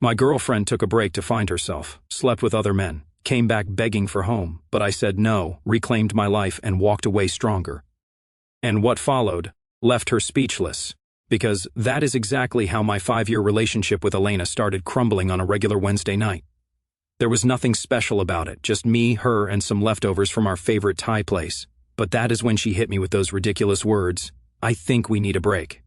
My girlfriend took a break to find herself, slept with other men, came back begging for home, but I said no, reclaimed my life, and walked away stronger. And what followed left her speechless, because that is exactly how my 5-year relationship with Elena started crumbling on a regular Wednesday night. There was nothing special about it, just me, her, and some leftovers from our favorite Thai place. But that is when she hit me with those ridiculous words, "I think we need a break."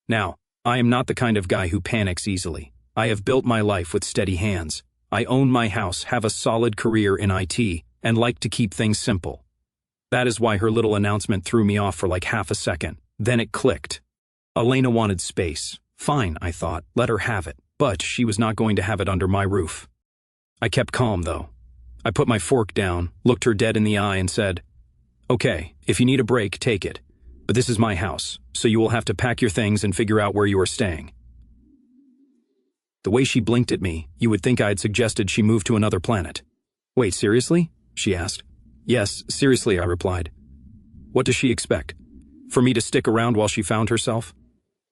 Now, I am not the kind of guy who panics easily. I have built my life with steady hands. I own my house, have a solid career in IT, and like to keep things simple. That is why her little announcement threw me off for like half a second. Then it clicked. Elena wanted space. Fine, I thought, let her have it. But she was not going to have it under my roof. I kept calm, though. I put my fork down, looked her dead in the eye, and said, "Okay, if you need a break, take it. But this is my house, so you will have to pack your things and figure out where you are staying." The way she blinked at me, you would think I had suggested she move to another planet. "Wait, seriously?" she asked. "Yes, seriously," I replied. What does she expect? For me to stick around while she found herself?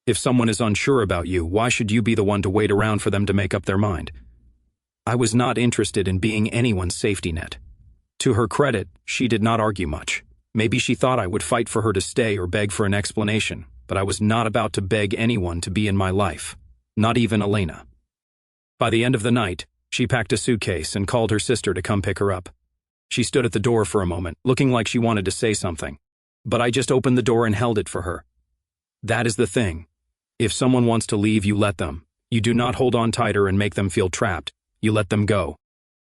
If someone is unsure about you, why should you be the one to wait around for them to make up their mind? I was not interested in being anyone's safety net. To her credit, she did not argue much. Maybe she thought I would fight for her to stay or beg for an explanation, but I was not about to beg anyone to be in my life, not even Elena. By the end of the night, she packed a suitcase and called her sister to come pick her up. She stood at the door for a moment, looking like she wanted to say something, but I just opened the door and held it for her. That is the thing. If someone wants to leave, you let them. You do not hold on tighter and make them feel trapped. You let them go.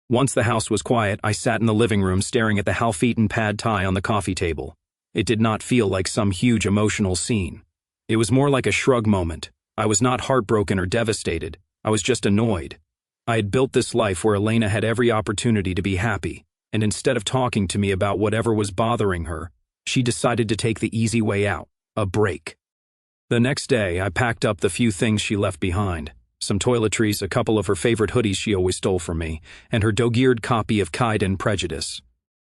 Once the house was quiet, I sat in the living room staring at the half-eaten pad thai on the coffee table. It did not feel like some huge emotional scene. It was more like a shrug moment. I was not heartbroken or devastated. I was just annoyed. I had built this life where Elena had every opportunity to be happy, and instead of talking to me about whatever was bothering her, she decided to take the easy way out, a break. The next day, I packed up the few things she left behind. Some toiletries, a couple of her favorite hoodies she always stole from me, and her dog-eared copy of Pride and Prejudice.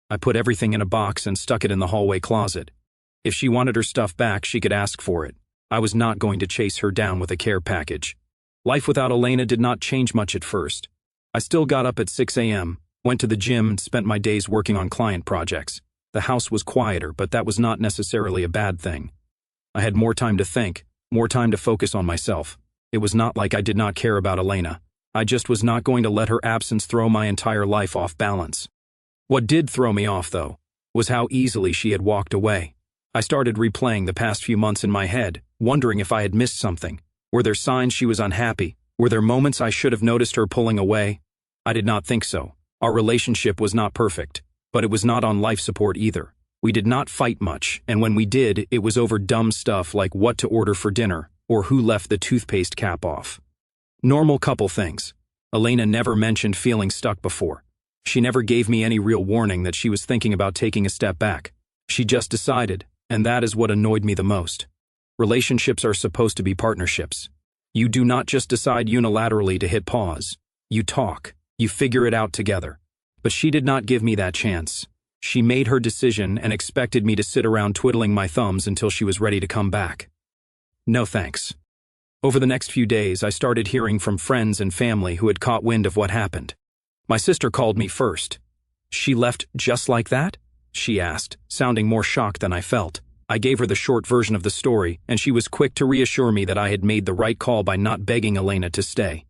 I put everything in a box and stuck it in the hallway closet. If she wanted her stuff back, she could ask for it. I was not going to chase her down with a care package. Life without Elena did not change much at first. I still got up at 6 a.m., went to the gym, and spent my days working on client projects. The house was quieter, but that was not necessarily a bad thing. I had more time to think, more time to focus on myself. It was not like I did not care about Elena. I just was not going to let her absence throw my entire life off balance. What did throw me off, though, was how easily she had walked away. I started replaying the past few months in my head, wondering if I had missed something. Were there signs she was unhappy? Were there moments I should have noticed her pulling away? I did not think so. Our relationship was not perfect, but it was not on life support either. We did not fight much, and when we did, it was over dumb stuff like what to order for dinner, or who left the toothpaste cap off. Normal couple things. Elena never mentioned feeling stuck before. She never gave me any real warning that she was thinking about taking a step back. She just decided, and that is what annoyed me the most. Relationships are supposed to be partnerships. You do not just decide unilaterally to hit pause. You talk. You figure it out together. But she did not give me that chance. She made her decision and expected me to sit around twiddling my thumbs until she was ready to come back. No thanks. Over the next few days, I started hearing from friends and family who had caught wind of what happened. My sister called me first. "She left just like that?" she asked, sounding more shocked than I felt. I gave her the short version of the story, and she was quick to reassure me that I had made the right call by not begging Elena to stay.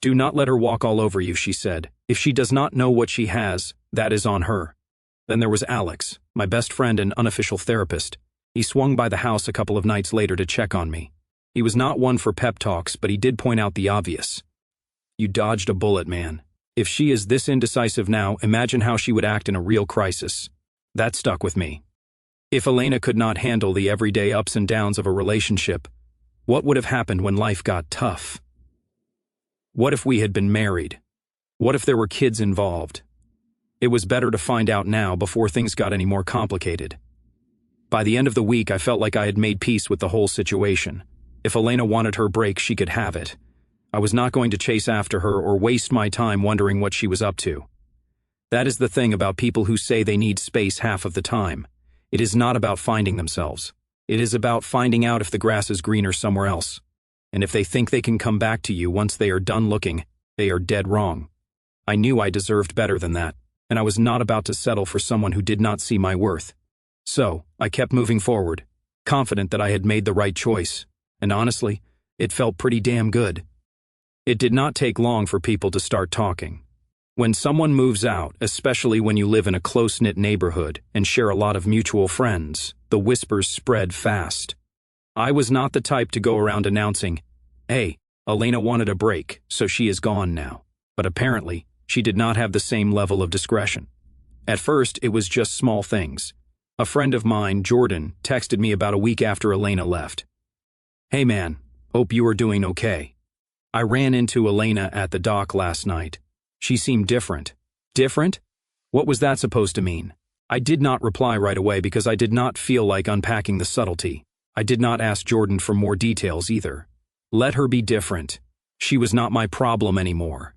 "Do not let her walk all over you," she said. "If she does not know what she has, that is on her." Then there was Alex, my best friend and unofficial therapist. He swung by the house a couple of nights later to check on me. He was not one for pep talks, but he did point out the obvious. "You dodged a bullet, man. If she is this indecisive now, imagine how she would act in a real crisis." That stuck with me. If Elena could not handle the everyday ups and downs of a relationship, what would have happened when life got tough? What if we had been married? What if there were kids involved? It was better to find out now before things got any more complicated. By the end of the week, I felt like I had made peace with the whole situation. If Elena wanted her break, she could have it. I was not going to chase after her or waste my time wondering what she was up to. That is the thing about people who say they need space half of the time. It is not about finding themselves. It is about finding out if the grass is greener somewhere else. And if they think they can come back to you once they are done looking, they are dead wrong. I knew I deserved better than that, and I was not about to settle for someone who did not see my worth. So, I kept moving forward, confident that I had made the right choice, and honestly, it felt pretty damn good. It did not take long for people to start talking. When someone moves out, especially when you live in a close-knit neighborhood and share a lot of mutual friends, the whispers spread fast. I was not the type to go around announcing, "Hey, Elena wanted a break, so she is gone now." But apparently, she did not have the same level of discretion. At first, it was just small things. A friend of mine, Jordan, texted me about a week after Elena left. "Hey man, hope you are doing okay. I ran into Elena at the dock last night. She seemed different." Different? What was that supposed to mean? I did not reply right away because I did not feel like unpacking the subtlety. I did not ask Jordan for more details either. Let her be different. She was not my problem anymore.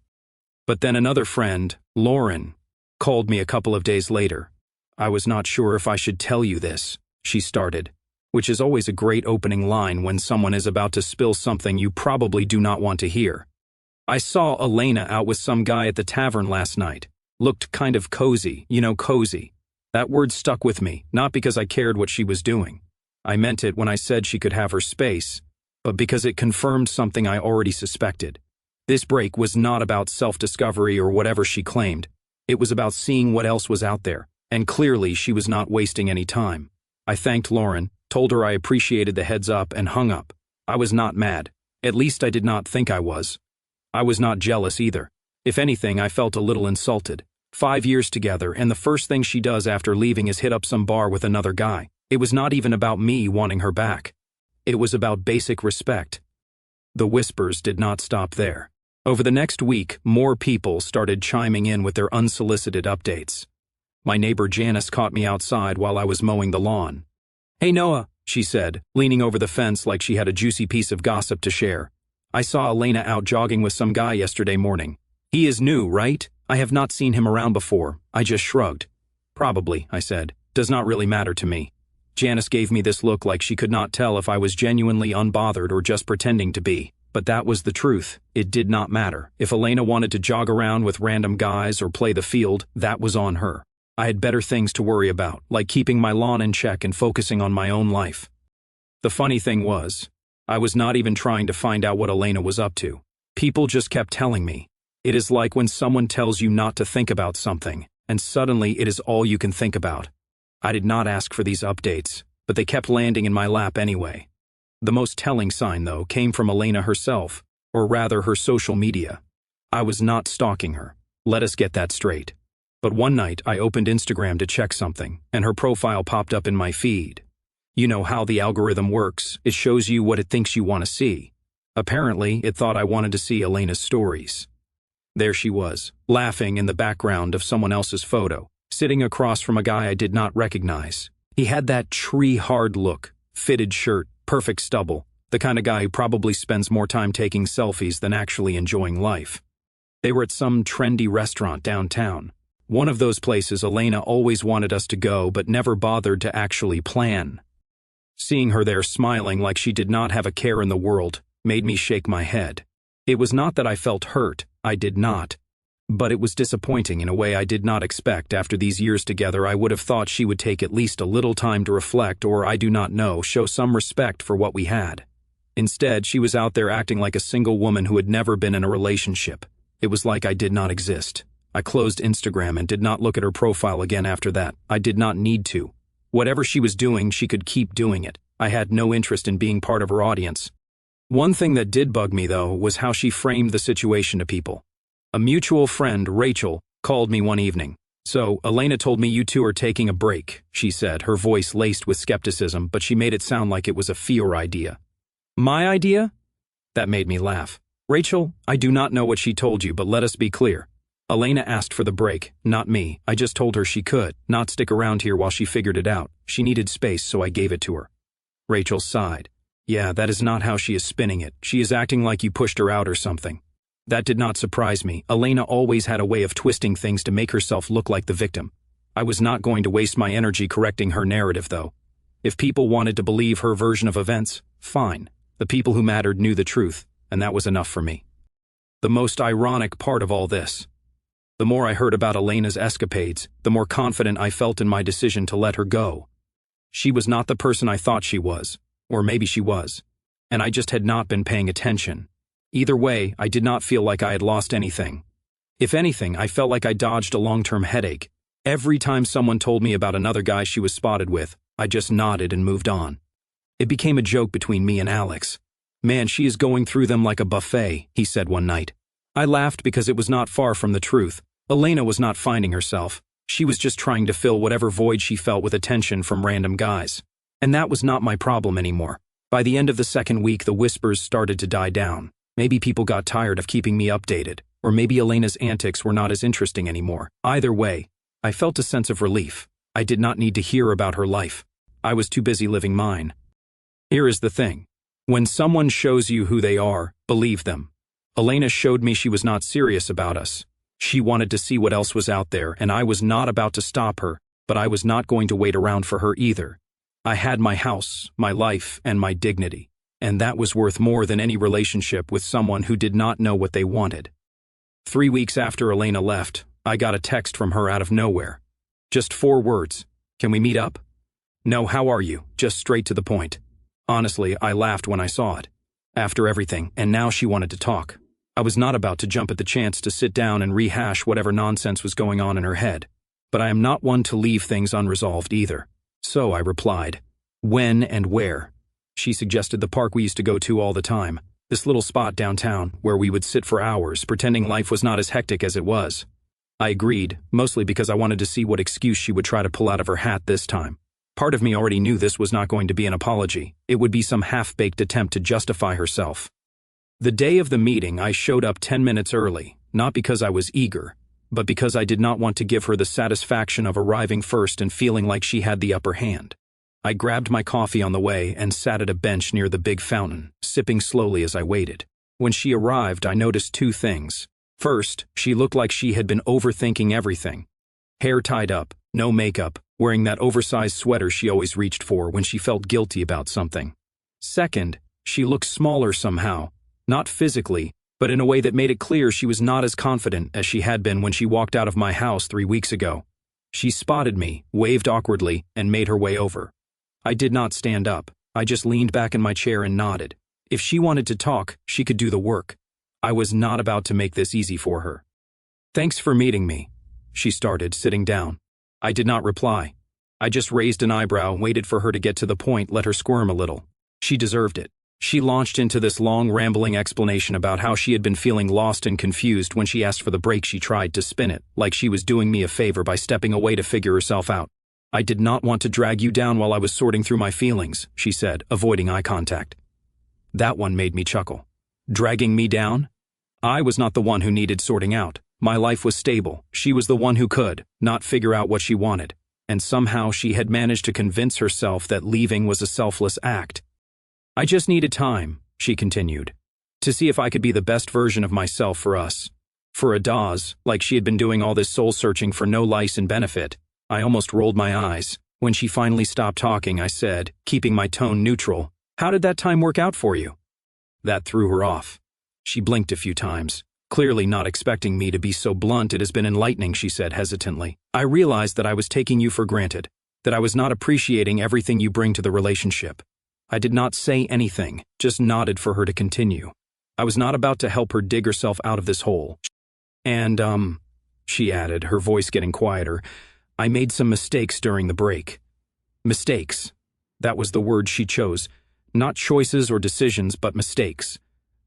But then another friend, Lauren, called me a couple of days later. "I was not sure if I should tell you this," she started, which is always a great opening line when someone is about to spill something you probably do not want to hear. "I saw Elena out with some guy at the tavern last night. Looked kind of cozy, cozy. That word stuck with me, not because I cared what she was doing. I meant it when I said she could have her space, but because it confirmed something I already suspected. This break was not about self-discovery or whatever she claimed. It was about seeing what else was out there, and clearly she was not wasting any time. I thanked Lauren, told her I appreciated the heads up, and hung up. I was not mad. At least I did not think I was. I was not jealous either. If anything, I felt a little insulted. 5 years together, and the first thing she does after leaving is hit up some bar with another guy. It was not even about me wanting her back. It was about basic respect. The whispers did not stop there. Over the next week, more people started chiming in with their unsolicited updates. My neighbor Janice caught me outside while I was mowing the lawn. "Hey Noah," she said, leaning over the fence like she had a juicy piece of gossip to share. "I saw Elena out jogging with some guy yesterday morning. He is new, right? I have not seen him around before." I just shrugged. "Probably," I said. "Does not really matter to me." Janice gave me this look like she could not tell if I was genuinely unbothered or just pretending to be. But that was the truth. It did not matter. If Elena wanted to jog around with random guys or play the field, that was on her. I had better things to worry about, like keeping my lawn in check and focusing on my own life. The funny thing was, I was not even trying to find out what Elena was up to. People just kept telling me. It is like when someone tells you not to think about something, and suddenly it is all you can think about. I did not ask for these updates, but they kept landing in my lap anyway. The most telling sign, though, came from Elena herself, or rather her social media. I was not stalking her. Let us get that straight. But one night I opened Instagram to check something, and her profile popped up in my feed. You know how the algorithm works. It shows you what it thinks you want to see. Apparently, it thought I wanted to see Elena's stories. There she was, laughing in the background of someone else's photo, sitting across from a guy I did not recognize. He had that tree-hard look, fitted shirt, perfect stubble, the kind of guy who probably spends more time taking selfies than actually enjoying life. They were at some trendy restaurant downtown. One of those places Elena always wanted us to go but never bothered to actually plan. Seeing her there smiling like she did not have a care in the world made me shake my head. It was not that I felt hurt, I did not. But it was disappointing in a way I did not expect. After these years together, I would have thought she would take at least a little time to reflect or, I do not know, show some respect for what we had. Instead, she was out there acting like a single woman who had never been in a relationship. It was like I did not exist. I closed Instagram and did not look at her profile again after that. I did not need to. Whatever she was doing, she could keep doing it. I had no interest in being part of her audience. One thing that did bug me, though, was how she framed the situation to people. A mutual friend, Rachel, called me one evening. "So, Elena told me you two are taking a break," she said, her voice laced with skepticism, but she made it sound like it was a Fior idea. My idea? That made me laugh. "Rachel, I do not know what she told you, but let us be clear. Elena asked for the break, not me. I just told her she could not stick around here while she figured it out. She needed space, so I gave it to her." Rachel sighed. "Yeah, that is not how she is spinning it. She is acting like you pushed her out or something." That did not surprise me. Elena always had a way of twisting things to make herself look like the victim. I was not going to waste my energy correcting her narrative, though. If people wanted to believe her version of events, fine. The people who mattered knew the truth, and that was enough for me. The most ironic part of all this. The more I heard about Elena's escapades, the more confident I felt in my decision to let her go. She was not the person I thought she was, or maybe she was, and I just had not been paying attention. Either way, I did not feel like I had lost anything. If anything, I felt like I dodged a long-term headache. Every time someone told me about another guy she was spotted with, I just nodded and moved on. It became a joke between me and Alex. "Man, she is going through them like a buffet," he said one night. I laughed because it was not far from the truth. Elena was not finding herself. She was just trying to fill whatever void she felt with attention from random guys. And that was not my problem anymore. By the end of the second week, the whispers started to die down. Maybe people got tired of keeping me updated, or maybe Elena's antics were not as interesting anymore. Either way, I felt a sense of relief. I did not need to hear about her life. I was too busy living mine. Here is the thing. When someone shows you who they are, believe them. Elena showed me she was not serious about us. She wanted to see what else was out there, and I was not about to stop her, but I was not going to wait around for her either. I had my house, my life, and my dignity, and that was worth more than any relationship with someone who did not know what they wanted. 3 weeks after Elena left, I got a text from her out of nowhere. Just 4 words. "Can we meet up?" "No, how are you?" Just straight to the point. Honestly, I laughed when I saw it. After everything, and now she wanted to talk. I was not about to jump at the chance to sit down and rehash whatever nonsense was going on in her head. But I am not one to leave things unresolved either. So I replied, "When and where?" She suggested the park we used to go to all the time, this little spot downtown where we would sit for hours, pretending life was not as hectic as it was. I agreed, mostly because I wanted to see what excuse she would try to pull out of her hat this time. Part of me already knew this was not going to be an apology. It would be some half-baked attempt to justify herself. The day of the meeting, I showed up 10 minutes early, not because I was eager, but because I did not want to give her the satisfaction of arriving first and feeling like she had the upper hand. I grabbed my coffee on the way and sat at a bench near the big fountain, sipping slowly as I waited. When she arrived, I noticed 2 things. First, she looked like she had been overthinking everything. Hair tied up, no makeup, wearing that oversized sweater she always reached for when she felt guilty about something. Second, she looked smaller somehow, not physically, but in a way that made it clear she was not as confident as she had been when she walked out of my house 3 weeks ago. She spotted me, waved awkwardly, and made her way over. I did not stand up. I just leaned back in my chair and nodded. If she wanted to talk, she could do the work. I was not about to make this easy for her. "Thanks for meeting me," she started, sitting down. I did not reply. I just raised an eyebrow, waited for her to get to the point, let her squirm a little. She deserved it. She launched into this long, rambling explanation about how she had been feeling lost and confused when she asked for the break. She tried to spin it, like she was doing me a favor by stepping away to figure herself out. "I did not want to drag you down while I was sorting through my feelings," she said, avoiding eye contact. That one made me chuckle. Dragging me down? I was not the one who needed sorting out. My life was stable. She was the one who could not figure out what she wanted. And somehow she had managed to convince herself that leaving was a selfless act. "I just needed time," she continued, "to see if I could be the best version of myself for us." For a Dawes, like she had been doing all this soul-searching for no lice and benefit, I almost rolled my eyes. When she finally stopped talking, I said, keeping my tone neutral, "How did that time work out for you?" That threw her off. She blinked a few times, clearly not expecting me to be so blunt. "It has been enlightening," she said hesitantly. "I realized that I was taking you for granted, that I was not appreciating everything you bring to the relationship." I did not say anything, just nodded for her to continue. I was not about to help her dig herself out of this hole. "And, she added, her voice getting quieter, "I made some mistakes during the break." Mistakes. That was the word she chose. Not choices or decisions, but mistakes.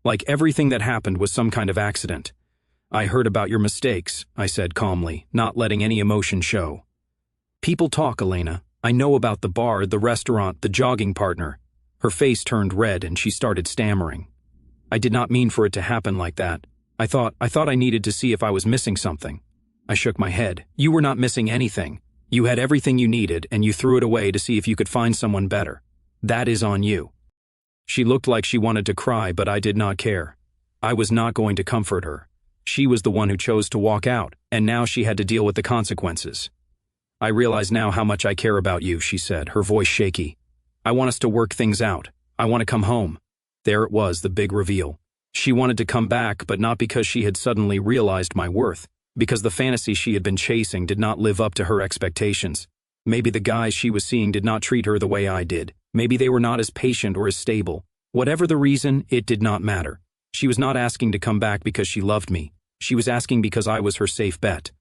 Like everything that happened was some kind of accident. "I heard about your mistakes," I said calmly, not letting any emotion show. "People talk, Elena. I know about the bar, the restaurant, the jogging partner." Her face turned red and she started stammering. "I did not mean for it to happen like that. I thought I needed to see if I was missing something." I shook my head. "You were not missing anything. You had everything you needed and you threw it away to see if you could find someone better. That is on you." She looked like she wanted to cry, but I did not care. I was not going to comfort her. She was the one who chose to walk out, and now she had to deal with the consequences. "I realize now how much I care about you," she said, her voice shaky. "I want us to work things out. I want to come home." There it was, the big reveal. She wanted to come back, but not because she had suddenly realized my worth, because the fantasy she had been chasing did not live up to her expectations. Maybe the guys she was seeing did not treat her the way I did. Maybe they were not as patient or as stable. Whatever the reason, it did not matter. She was not asking to come back because she loved me. She was asking because I was her safe bet.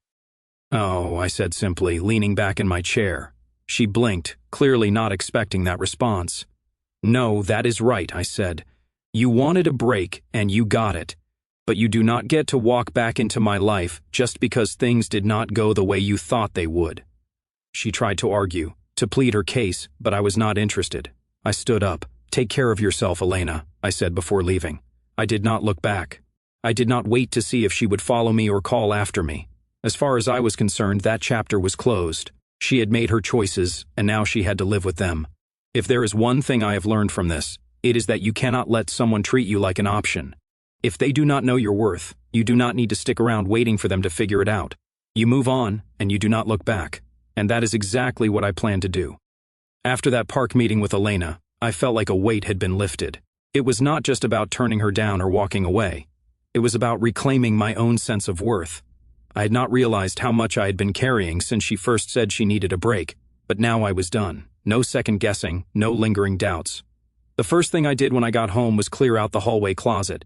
"Oh," I said simply, leaning back in my chair. She blinked, clearly not expecting that response. "No, that is right," I said. "You wanted a break, and you got it. But you do not get to walk back into my life just because things did not go the way you thought they would." She tried to argue, to plead her case, but I was not interested. I stood up. "Take care of yourself, Elena," I said before leaving. I did not look back. I did not wait to see if she would follow me or call after me. As far as I was concerned, that chapter was closed. She had made her choices, and now she had to live with them. If there is one thing I have learned from this, it is that you cannot let someone treat you like an option. If they do not know your worth, you do not need to stick around waiting for them to figure it out. You move on, and you do not look back. And that is exactly what I plan to do. After that park meeting with Elena, I felt like a weight had been lifted. It was not just about turning her down or walking away. It was about reclaiming my own sense of worth. I had not realized how much I had been carrying since she first said she needed a break, but now I was done. No second guessing, no lingering doubts. The first thing I did when I got home was clear out the hallway closet.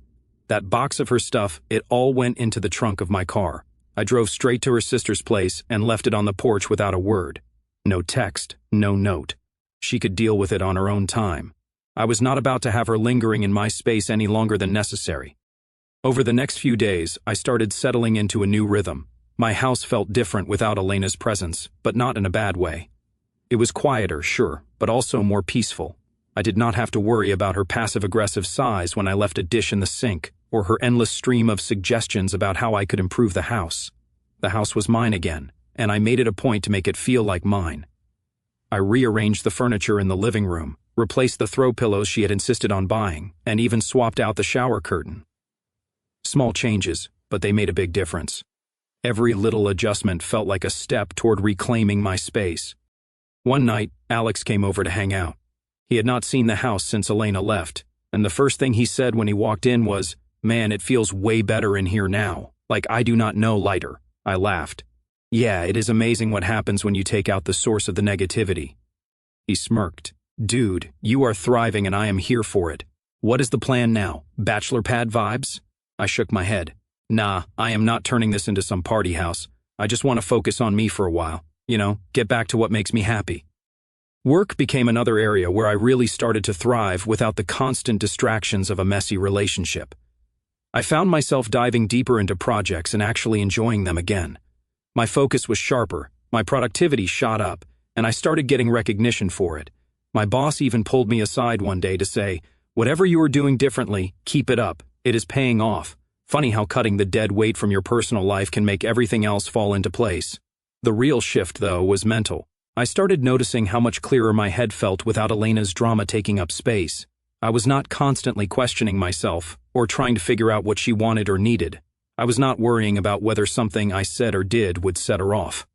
That box of her stuff, it all went into the trunk of my car. I drove straight to her sister's place and left it on the porch without a word. No text, no note. She could deal with it on her own time. I was not about to have her lingering in my space any longer than necessary. Over the next few days, I started settling into a new rhythm. My house felt different without Elena's presence, but not in a bad way. It was quieter, sure, but also more peaceful. I did not have to worry about her passive-aggressive sighs when I left a dish in the sink, or her endless stream of suggestions about how I could improve the house. The house was mine again, and I made it a point to make it feel like mine. I rearranged the furniture in the living room, replaced the throw pillows she had insisted on buying, and even swapped out the shower curtain. Small changes, but they made a big difference. Every little adjustment felt like a step toward reclaiming my space. One night, Alex came over to hang out. He had not seen the house since Elena left, and the first thing he said when he walked in was, "Man, it feels way better in here now. Like I do not know lighter." I laughed. "Yeah, it is amazing what happens when you take out the source of the negativity." He smirked. "Dude, you are thriving and I am here for it. What is the plan now? Bachelor pad vibes?" I shook my head. "Nah, I am not turning this into some party house. I just want to focus on me for a while. Get back to what makes me happy." Work became another area where I really started to thrive without the constant distractions of a messy relationship. I found myself diving deeper into projects and actually enjoying them again. My focus was sharper, my productivity shot up, and I started getting recognition for it. My boss even pulled me aside one day to say, "Whatever you are doing differently, keep it up. It is paying off." Funny how cutting the dead weight from your personal life can make everything else fall into place. The real shift, though, was mental. I started noticing how much clearer my head felt without Elena's drama taking up space. I was not constantly questioning myself or trying to figure out what she wanted or needed. I was not worrying about whether something I said or did would set her off.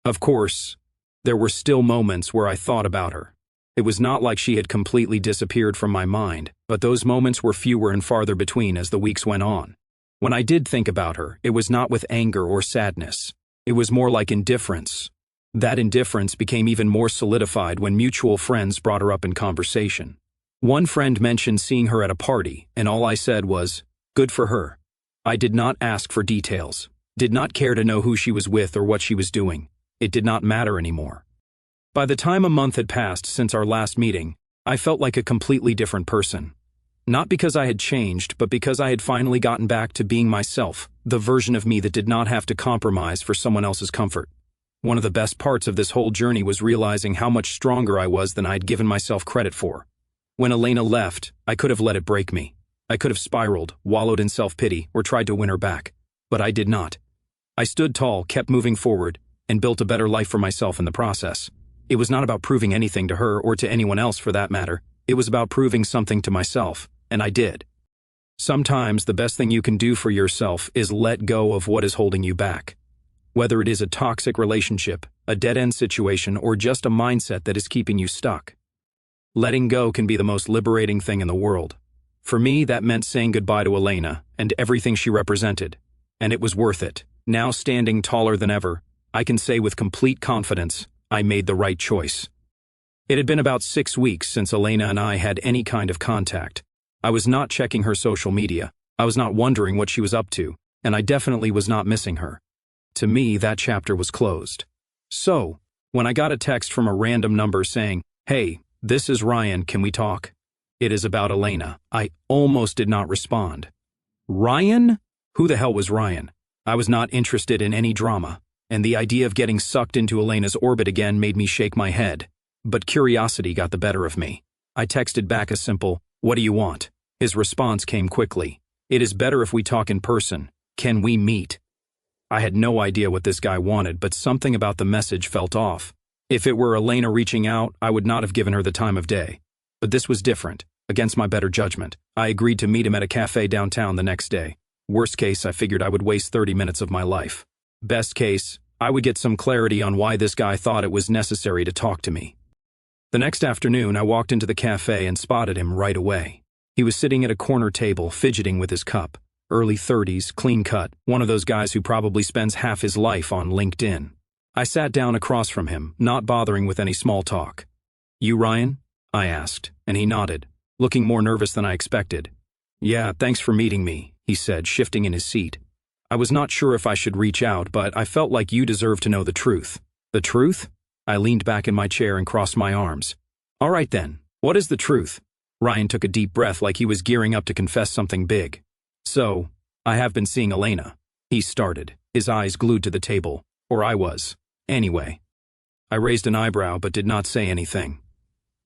Of course, there were still moments where I thought about her. It was not like she had completely disappeared from my mind, but those moments were fewer and farther between as the weeks went on. When I did think about her, it was not with anger or sadness. It was more like indifference. That indifference became even more solidified when mutual friends brought her up in conversation. One friend mentioned seeing her at a party, and all I said was, "Good for her." I did not ask for details, did not care to know who she was with or what she was doing. It did not matter anymore. By the time a month had passed since our last meeting, I felt like a completely different person. Not because I had changed, but because I had finally gotten back to being myself, the version of me that did not have to compromise for someone else's comfort. One of the best parts of this whole journey was realizing how much stronger I was than I had given myself credit for. When Elena left, I could have let it break me. I could have spiraled, wallowed in self-pity, or tried to win her back. But I did not. I stood tall, kept moving forward, and built a better life for myself in the process. It was not about proving anything to her or to anyone else for that matter. It was about proving something to myself, and I did. Sometimes the best thing you can do for yourself is let go of what is holding you back. Whether it is a toxic relationship, a dead-end situation, or just a mindset that is keeping you stuck. Letting go can be the most liberating thing in the world. For me, that meant saying goodbye to Elena and everything she represented. And it was worth it. Now standing taller than ever, I can say with complete confidence, I made the right choice. It had been about 6 weeks since Elena and I had any kind of contact. I was not checking her social media. I was not wondering what she was up to, and I definitely was not missing her. To me, that chapter was closed. So, when I got a text from a random number saying, "Hey, this is Ryan, can we talk? It is about Elena," I almost did not respond. Ryan? Who the hell was Ryan? I was not interested in any drama, and the idea of getting sucked into Elena's orbit again made me shake my head. But curiosity got the better of me. I texted back a simple, "What do you want?" His response came quickly. "It is better if we talk in person. Can we meet?" I had no idea what this guy wanted, but something about the message felt off. If it were Elena reaching out, I would not have given her the time of day. But this was different. Against my better judgment, I agreed to meet him at a cafe downtown the next day. Worst case, I figured I would waste 30 minutes of my life. Best case, I would get some clarity on why this guy thought it was necessary to talk to me. The next afternoon, I walked into the cafe and spotted him right away. He was sitting at a corner table, fidgeting with his cup. Early 30s, clean cut, one of those guys who probably spends half his life on LinkedIn. I sat down across from him, not bothering with any small talk. "You Ryan?" I asked, and he nodded, looking more nervous than I expected. "Yeah, thanks for meeting me," he said, shifting in his seat. "I was not sure if I should reach out, but I felt like you deserve to know the truth." "The truth?" I leaned back in my chair and crossed my arms. "All right then, what is the truth?" Ryan took a deep breath like he was gearing up to confess something big. "So, I have been seeing Elena," he started, his eyes glued to the table, or I was. Anyway. I raised an eyebrow but did not say anything.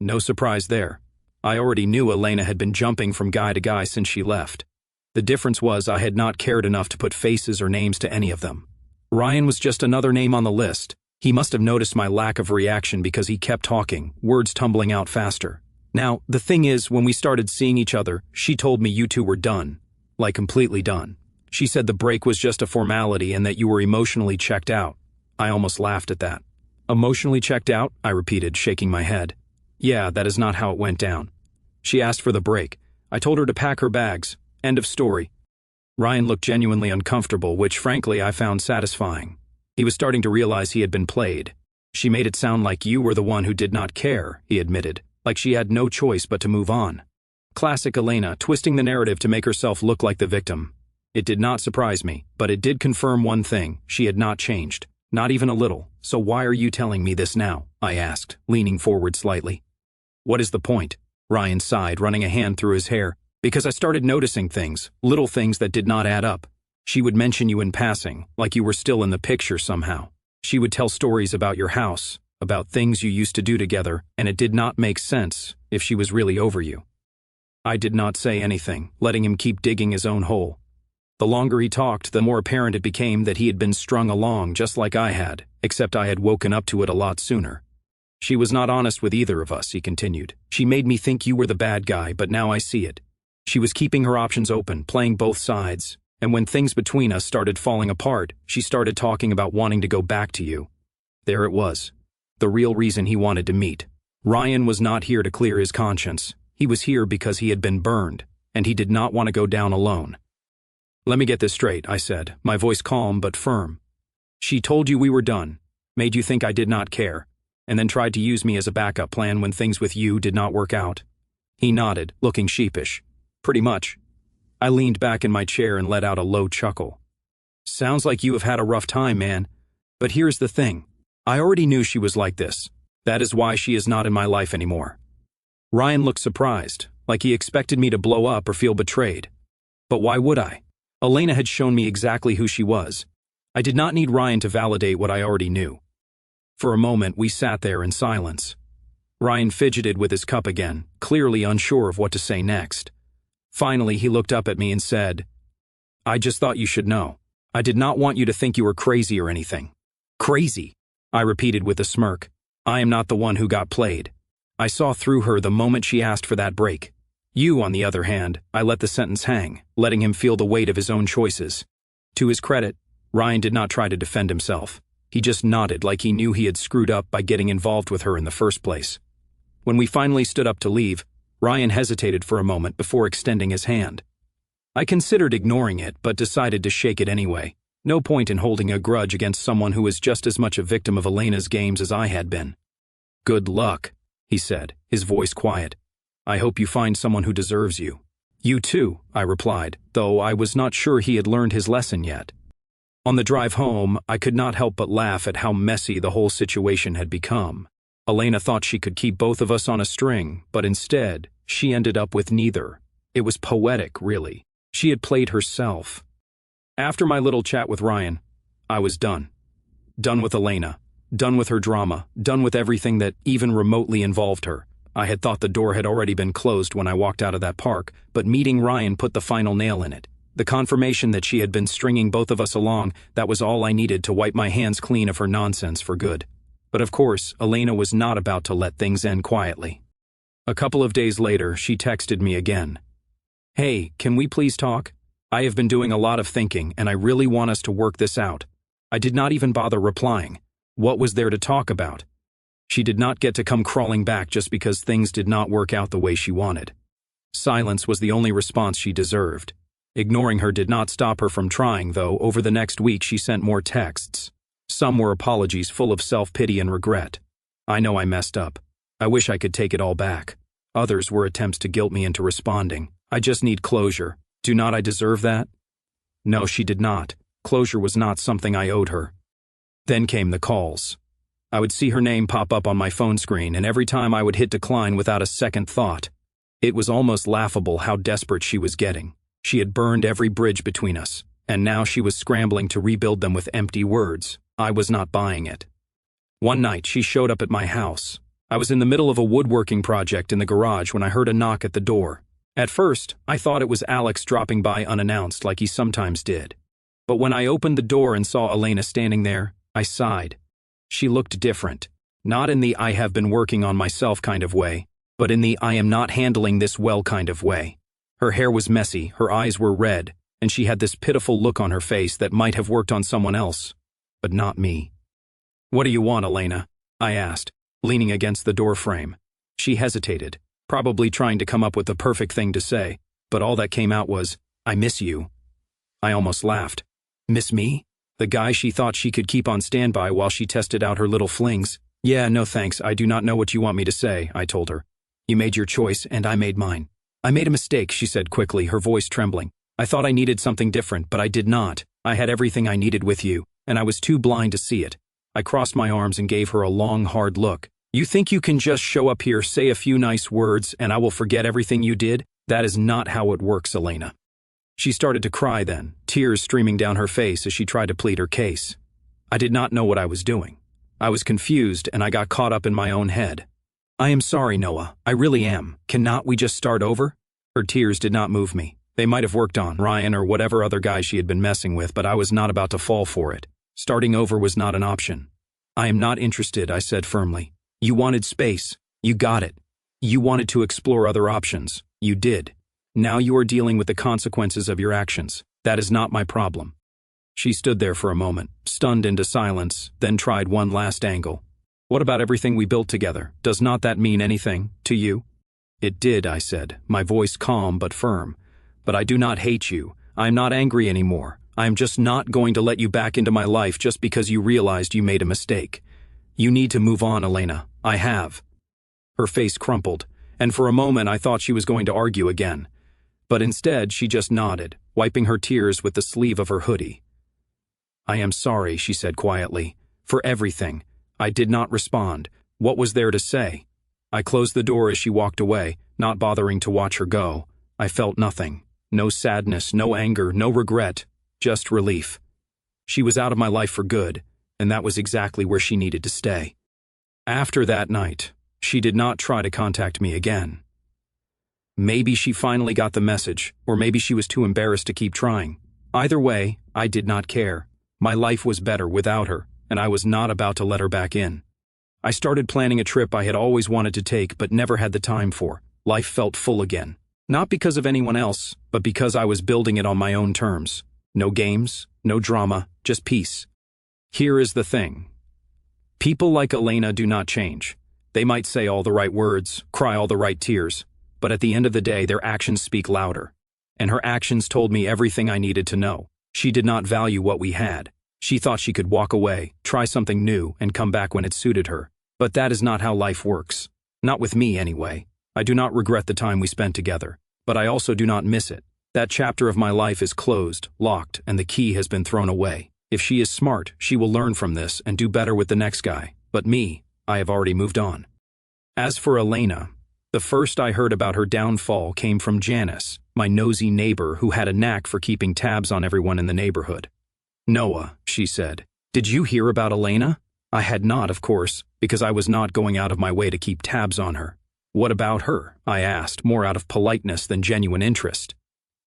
No surprise there. I already knew Elena had been jumping from guy to guy since she left. The difference was I had not cared enough to put faces or names to any of them. Ryan was just another name on the list. He must have noticed my lack of reaction because he kept talking, words tumbling out faster. Now, the thing is, when we started seeing each other, she told me you two were done. Like completely done. She said the break was just a formality and that you were emotionally checked out. I almost laughed at that. "Emotionally checked out?" I repeated, shaking my head. "Yeah, that is not how it went down. She asked for the break. I told her to pack her bags. End of story." Ryan looked genuinely uncomfortable, which frankly I found satisfying. He was starting to realize he had been played. "She made it sound like you were the one who did not care," he admitted, like she had no choice but to move on. Classic Elena, twisting the narrative to make herself look like the victim. It did not surprise me, but it did confirm one thing: she had not changed. Not even a little. "So why are you telling me this now?" I asked, leaning forward slightly. "What is the point?" Ryan sighed, running a hand through his hair. "Because I started noticing things, little things that did not add up. She would mention you in passing, like you were still in the picture somehow. She would tell stories about your house, about things you used to do together, and it did not make sense if she was really over you." I did not say anything, letting him keep digging his own hole. The longer he talked, the more apparent it became that he had been strung along just like I had, except I had woken up to it a lot sooner. "She was not honest with either of us," he continued. "She made me think you were the bad guy, but now I see it. She was keeping her options open, playing both sides, and when things between us started falling apart, she started talking about wanting to go back to you." There it was. The real reason he wanted to meet. Ryan was not here to clear his conscience. He was here because he had been burned, and he did not want to go down alone. "Let me get this straight," I said, my voice calm but firm. "She told you we were done, made you think I did not care, and then tried to use me as a backup plan when things with you did not work out?" He nodded, looking sheepish. "Pretty much." I leaned back in my chair and let out a low chuckle. "Sounds like you have had a rough time, man. But here's the thing. I already knew she was like this. That is why she is not in my life anymore." Ryan looked surprised, like he expected me to blow up or feel betrayed. But why would I? Elena had shown me exactly who she was. I did not need Ryan to validate what I already knew. For a moment, we sat there in silence. Ryan fidgeted with his cup again, clearly unsure of what to say next. Finally, he looked up at me and said, "I just thought you should know. I did not want you to think you were crazy or anything." "Crazy?" I repeated with a smirk. "I am not the one who got played. I saw through her the moment she asked for that break. You, on the other hand," I let the sentence hang, letting him feel the weight of his own choices. To his credit, Ryan did not try to defend himself. He just nodded like he knew he had screwed up by getting involved with her in the first place. When we finally stood up to leave, Ryan hesitated for a moment before extending his hand. I considered ignoring it, but decided to shake it anyway. No point in holding a grudge against someone who was just as much a victim of Elena's games as I had been. "Good luck," he said, his voice quiet. "I hope you find someone who deserves you." "You too," I replied, though I was not sure he had learned his lesson yet. On the drive home, I could not help but laugh at how messy the whole situation had become. Elena thought she could keep both of us on a string, but instead, she ended up with neither. It was poetic, really. She had played herself. After my little chat with Ryan, I was done. Done with Elena. Done with her drama. Done with everything that even remotely involved her. I had thought the door had already been closed when I walked out of that park, but meeting Ryan put the final nail in it. The confirmation that she had been stringing both of us along, that was all I needed to wipe my hands clean of her nonsense for good. But of course, Elena was not about to let things end quietly. A couple of days later, she texted me again. "Hey, can we please talk? I have been doing a lot of thinking, and I really want us to work this out." I did not even bother replying. What was there to talk about? She did not get to come crawling back just because things did not work out the way she wanted. Silence was the only response she deserved. Ignoring her did not stop her from trying, though. Over the next week she sent more texts. Some were apologies full of self-pity and regret. "I know I messed up. I wish I could take it all back." Others were attempts to guilt me into responding. "I just need closure. Do not I deserve that?" No, she did not. Closure was not something I owed her. Then came the calls. I would see her name pop up on my phone screen, and every time I would hit decline without a second thought. It was almost laughable how desperate she was getting. She had burned every bridge between us, and now she was scrambling to rebuild them with empty words. I was not buying it. One night, she showed up at my house. I was in the middle of a woodworking project in the garage when I heard a knock at the door. At first, I thought it was Alex dropping by unannounced like he sometimes did. But when I opened the door and saw Elena standing there, I sighed. She looked different. Not in the "I have been working on myself" kind of way, but in the "I am not handling this well" kind of way. Her hair was messy, her eyes were red, and she had this pitiful look on her face that might have worked on someone else, but not me. "What do you want, Elena?" I asked, leaning against the door frame. She hesitated, probably trying to come up with the perfect thing to say, but all that came out was, "I miss you." I almost laughed. Miss me? The guy she thought she could keep on standby while she tested out her little flings? "Yeah, no thanks, I do not know what you want me to say," I told her. "You made your choice, and I made mine." "I made a mistake," she said quickly, her voice trembling. "I thought I needed something different, but I did not. I had everything I needed with you, and I was too blind to see it." I crossed my arms and gave her a long, hard look. "You think you can just show up here, say a few nice words, and I will forget everything you did? That is not how it works, Elena." She started to cry then, tears streaming down her face as she tried to plead her case. I did not know what I was doing. I was confused, and I got caught up in my own head. "I am sorry, Noah. I really am. Cannot we just start over?" Her tears did not move me. They might have worked on Ryan or whatever other guy she had been messing with, but I was not about to fall for it. Starting over was not an option. "I am not interested," I said firmly. "You wanted space. You got it. You wanted to explore other options. You did. Now you are dealing with the consequences of your actions. That is not my problem." She stood there for a moment, stunned into silence, then tried one last angle. "What about everything we built together? Does not that mean anything to you?" "It did," I said, my voice calm but firm. "But I do not hate you. I am not angry anymore. I am just not going to let you back into my life just because you realized you made a mistake. You need to move on, Elena. I have." Her face crumpled, and for a moment I thought she was going to argue again. But instead, she just nodded, wiping her tears with the sleeve of her hoodie. "I am sorry," she said quietly, "for everything." I did not respond. What was there to say? I closed the door as she walked away, not bothering to watch her go. I felt nothing. No sadness, no anger, no regret, just relief. She was out of my life for good, and that was exactly where she needed to stay. After that night, she did not try to contact me again. Maybe she finally got the message, or maybe she was too embarrassed to keep trying. Either way, I did not care. My life was better without her, and I was not about to let her back in. I started planning a trip I had always wanted to take but never had the time for. Life felt full again. Not because of anyone else, but because I was building it on my own terms. No games, no drama, just peace. Here is the thing. People like Elena do not change. They might say all the right words, cry all the right tears, but at the end of the day, their actions speak louder. And her actions told me everything I needed to know. She did not value what we had. She thought she could walk away, try something new, and come back when it suited her. But that is not how life works. Not with me, anyway. I do not regret the time we spent together, but I also do not miss it. That chapter of my life is closed, locked, and the key has been thrown away. If she is smart, she will learn from this and do better with the next guy. But me, I have already moved on. As for Elena, the first I heard about her downfall came from Janice, my nosy neighbor who had a knack for keeping tabs on everyone in the neighborhood. "Noah," she said, "did you hear about Elena?" I had not, of course, because I was not going out of my way to keep tabs on her. "What about her?" I asked, more out of politeness than genuine interest.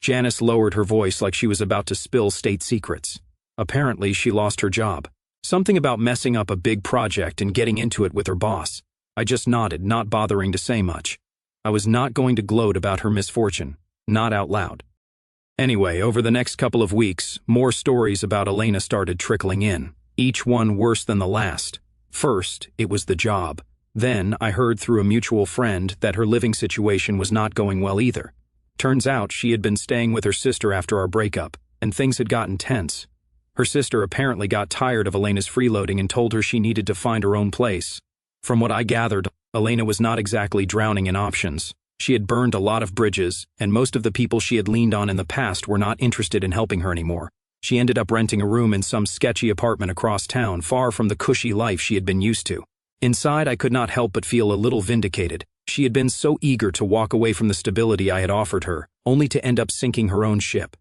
Janice lowered her voice like she was about to spill state secrets. Apparently, she lost her job. Something about messing up a big project and getting into it with her boss. I just nodded, not bothering to say much. I was not going to gloat about her misfortune, not out loud. Anyway, over the next couple of weeks, more stories about Elena started trickling in, each one worse than the last. First, it was the job. Then, I heard through a mutual friend that her living situation was not going well either. Turns out she had been staying with her sister after our breakup, and things had gotten tense. Her sister apparently got tired of Elena's freeloading and told her she needed to find her own place. From what I gathered, Elena was not exactly drowning in options. She had burned a lot of bridges, and most of the people she had leaned on in the past were not interested in helping her anymore. She ended up renting a room in some sketchy apartment across town, far from the cushy life she had been used to. Inside, I could not help but feel a little vindicated. She had been so eager to walk away from the stability I had offered her, only to end up sinking her own ship.